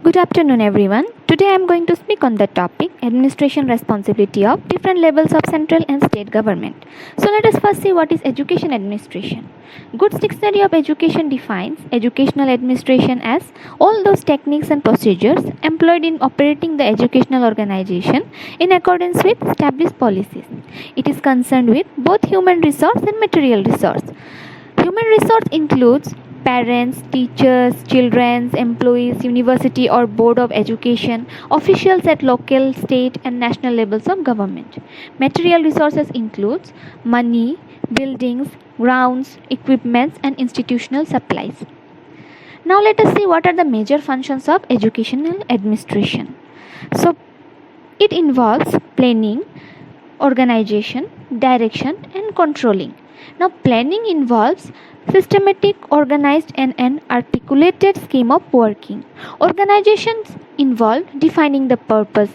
Good afternoon, everyone. Today I am going to speak on the topic administration responsibility of different levels of central and state government. So, let us first see what is education administration. Goods Dictionary of Education defines educational administration as all those techniques and procedures employed in operating the educational organization in accordance with established policies. It is concerned with both human resource and material resource. Human resource includes parents, teachers, children, employees, university or board of education, officials at local, state and national levels of government. Material resources includes money, buildings, grounds, equipments and institutional supplies. Now let us see what are the major functions of educational administration. So it involves planning, organization, direction and controlling. Now planning involves systematic, organized and an articulated scheme of working. Organizations involve defining the purpose,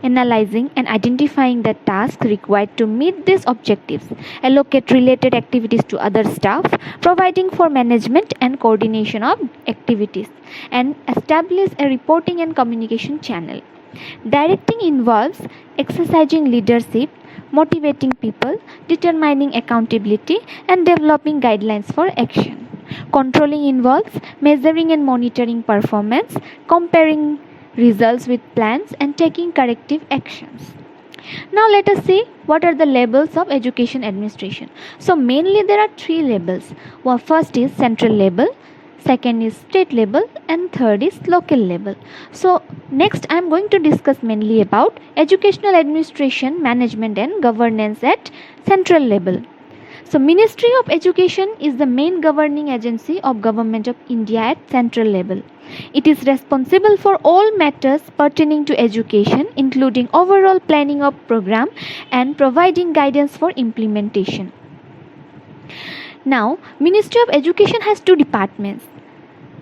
analyzing and identifying the tasks required to meet these objectives, allocate related activities to other staff, providing for management and coordination of activities, and establish a reporting and communication channel. Directing involves exercising leadership, motivating people, determining accountability, and developing guidelines for action. Controlling involves measuring and monitoring performance, comparing results with plans, and taking corrective actions. Now let us see what are the levels of education administration. So mainly there are three levels. First is central level, second is state level and third is local level. So next I am going to discuss mainly about educational administration, management and governance at central level. So Ministry of Education is the main governing agency of Government of India at central level. It is responsible for all matters pertaining to education, including overall planning of program and providing guidance for implementation. Now, Ministry of Education has two departments.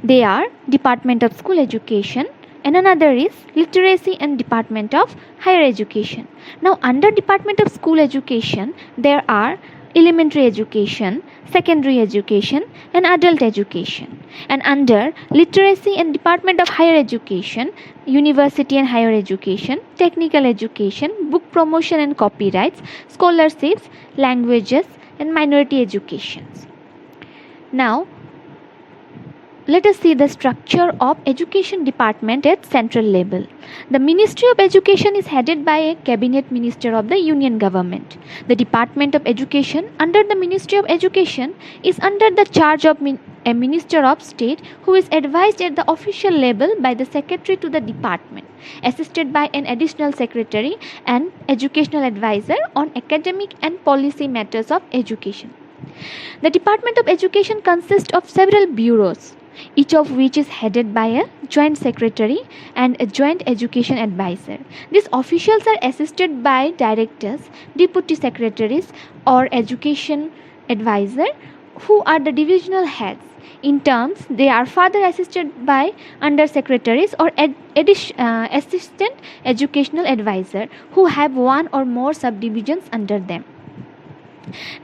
They are Department of School Education and another is Literacy and Department of Higher Education. Now under Department of School Education there are elementary education, secondary education and adult education. And under Literacy and Department of Higher Education, University and Higher Education, Technical Education, Book Promotion and Copyrights, Scholarships, Languages and Minority Educations. Now let us see the structure of education department at central level. The Ministry of Education is headed by a cabinet minister of the Union government. The Department of Education under the Ministry of Education is under the charge of a Minister of State who is advised at the official level by the Secretary to the department, assisted by an additional secretary and educational advisor on academic and policy matters of education. The Department of Education consists of several bureaus, each of which is headed by a joint secretary and a joint education advisor. These officials are assisted by directors, deputy secretaries or education advisor who are the divisional heads. In terms, they are further assisted by under secretaries or assistant educational advisor who have one or more subdivisions under them.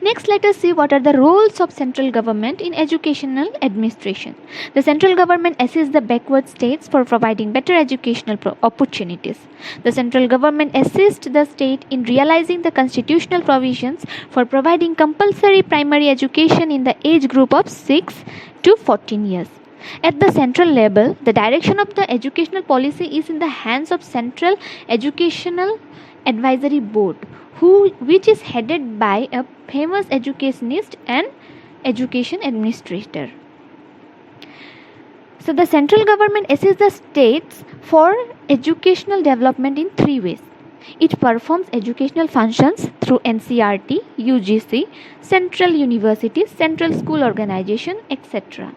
Next, let us see what are the roles of central government in educational administration. The central government assists the backward states for providing better educational opportunities. The central government assists the state in realizing the constitutional provisions for providing compulsory primary education in the age group of 6 to 14 years. At the central level, the direction of the educational policy is in the hands of Central Educational Advisory Board, which is headed by a famous educationist and education administrator. So the central government assists the states for educational development in three ways. It performs educational functions through NCERT, UGC, central universities, central school organization, etc.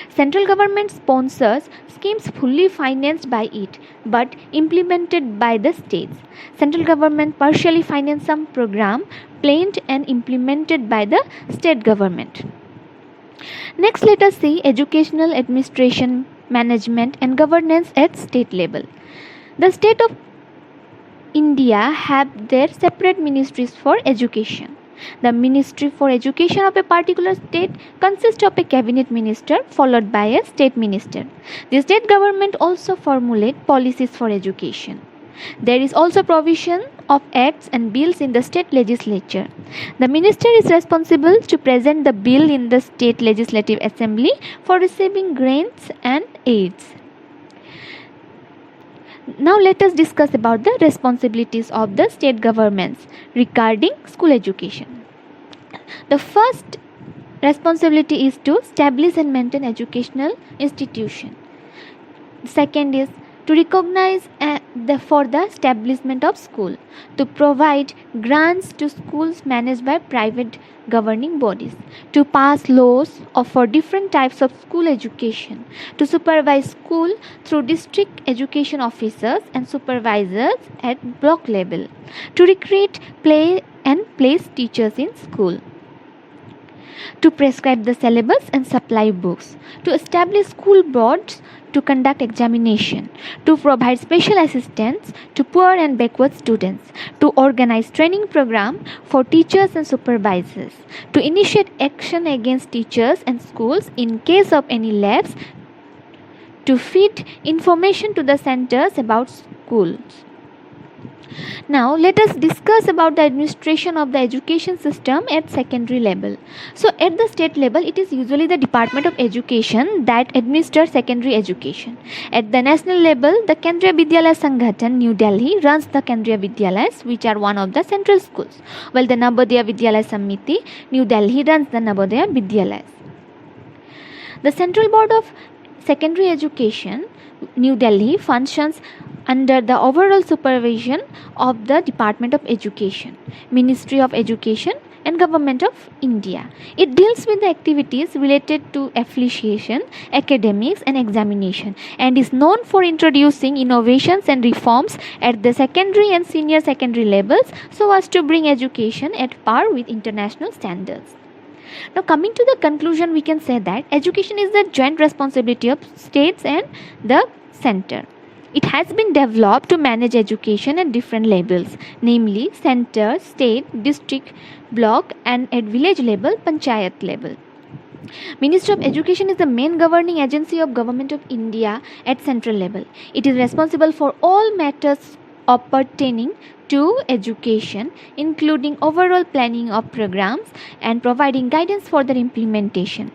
Central government sponsors schemes fully financed by it but implemented by the states. Central government partially finances some program planned and implemented by the state government. Next, let us see educational administration, management and governance at state level. The state of India have their separate ministries for education. The Ministry for Education of a particular state consists of a cabinet minister followed by a state minister. The state government also formulates policies for education. There is also provision of acts and bills in the state legislature. The minister is responsible to present the bill in the state legislative assembly for receiving grants and aids. Now let us discuss about the responsibilities of the state governments regarding school education. The first responsibility is to establish and maintain educational institution. Second is to recognize for the establishment of school, to provide grants to schools managed by private governing bodies, to pass laws for different types of school education, to supervise school through district education officers and supervisors at block level, to recruit, play and place teachers in school, to prescribe the syllabus and supply books, to establish school boards to conduct examination, to provide special assistance to poor and backward students, to organize training program for teachers and supervisors, to initiate action against teachers and schools in case of any lapse, to feed information to the centers about schools. Now let us discuss about the administration of the education system at secondary level. So at the state level, it is usually the Department of Education that administers secondary education. At the national level, the Kendriya Vidyalaya Sangathan, New Delhi, runs the Kendriya Vidyalayas, which are one of the central schools, while the Navodaya Vidyalaya Samiti, New Delhi, runs the Navodaya Vidyalayas. The Central Board of Secondary Education, New Delhi, functions under the overall supervision of the Department of Education, Ministry of Education and Government of India. It deals with the activities related to affiliation, academics and examination, and is known for introducing innovations and reforms at the secondary and senior secondary levels so as to bring education at par with international standards. Now coming to the conclusion, we can say that education is the joint responsibility of states and the center. It has been developed to manage education at different levels, namely center, state, district, block and at village level, panchayat level. Ministry of Education is the main governing agency of Government of India at central level. It is responsible for all matters pertaining to education, including overall planning of programs and providing guidance for their implementation.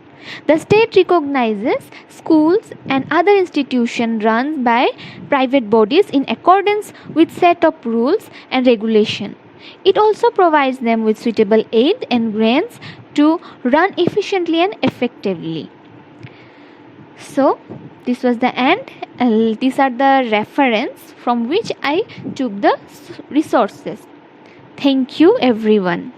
The state recognizes schools and other institutions run by private bodies in accordance with set of rules and regulation. It also provides them with suitable aid and grants to run efficiently and effectively. So, this was the end. These are the reference from which I took the resources. Thank you everyone.